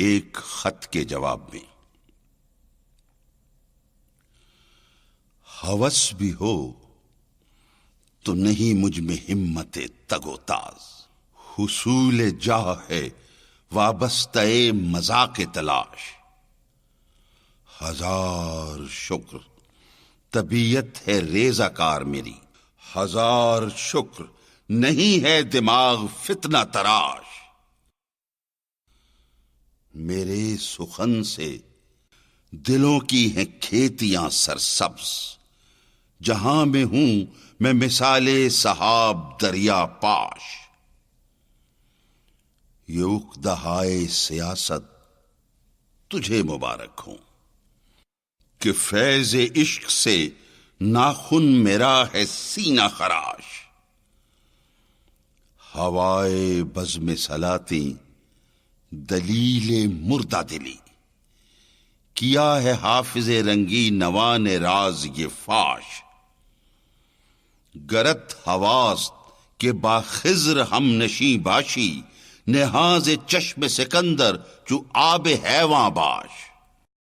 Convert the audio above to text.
ایک خط کے جواب میں، ہوس بھی ہو تو نہیں مجھ میں ہمت تگ و تاز، حصول جاہ ہے وابستہ مذاق تلاش، ہزار شکر طبیعت ہے ریزہ کار میری، ہزار شکر نہیں ہے دماغ فتنہ تراش، میرے سخن سے دلوں کی ہیں کھیتیاں سرسبز، جہاں میں ہوں میں مثال سحاب دریا پاش، یہ اقدہائے سیاست تجھے مبارک ہوں کہ فیض عشق سے ناخن میرا ہے سینہ خراش، ہوائے بزم سلاطیں دلیل مردہ دلی، کیا ہے حافظ رنگی نوان راز یہ فاش، گرت حواست کے باخضر ہم نشیں باشی، نہاز چشم سکندر جو آب حیواں باش،